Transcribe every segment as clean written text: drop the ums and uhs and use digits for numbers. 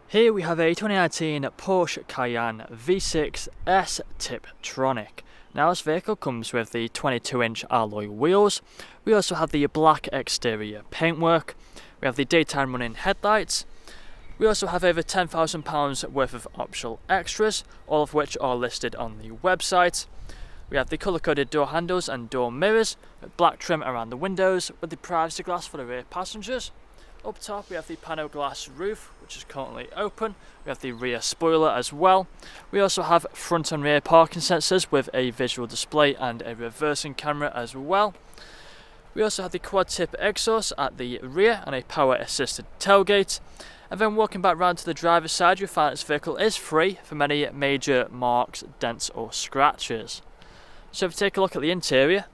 Here we have a 2019 Porsche Cayenne V6 S Tiptronic. Now this vehicle comes with the 22-inch alloy wheels. We also have the black exterior paintwork. We have the daytime running headlights. We also have over £10,000 worth of optional extras, all of which are listed on the website. We have the colour-coded door handles and door mirrors, with black trim around the windows, with the privacy glass for the rear passengers. Up top we have the pano glass roof, which is currently open. We have the rear spoiler as well. We also have front and rear parking sensors with a visual display and a reversing camera as well. We also have the quad tip exhaust at the rear and a power assisted tailgate. And then walking back round to the driver's side, you'll find this vehicle is free from any major marks, dents or scratches. So if you take a look at the interior,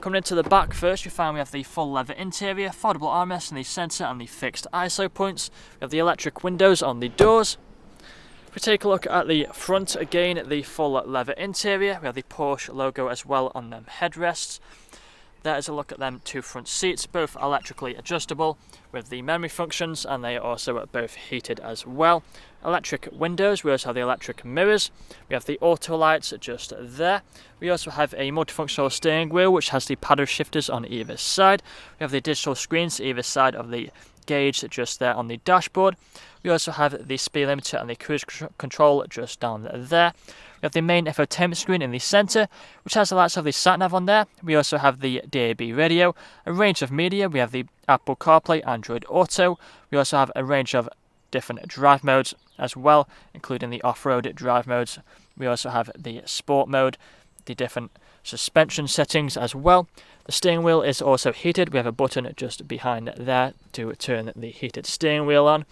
coming into the back first, you find we have the full leather interior, foldable armrest in the centre and the fixed ISO points. We have the electric windows on the doors. If we take a look at the front, again the full leather interior, we have the Porsche logo as well on them headrests. There is a look at them two front seats, both electrically adjustable with the memory functions, and they are also both heated as well. Electric windows, we also have the electric mirrors, we have the auto lights just there. We also have a multifunctional steering wheel which has the paddle shifters on either side. We have the digital screens either side of the gauge just there on the dashboard. We also have the speed limiter and the cruise control just down there. We have the main infotainment screen in the centre, which has the lights of the sat-nav on there. We also have the DAB radio, a range of media. We have the Apple CarPlay, Android Auto. We also have a range of different drive modes as well, including the off-road drive modes. We also have the sport mode, the different suspension settings as well. The steering wheel is also heated. We have a button just behind there to turn the heated steering wheel on.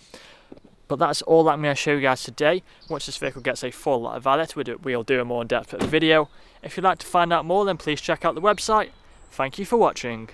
But that's all that I'm going to show you guys today. Once this vehicle gets a full valet, we'll do a more in-depth video. If you'd like to find out more, then please check out the website. Thank you for watching.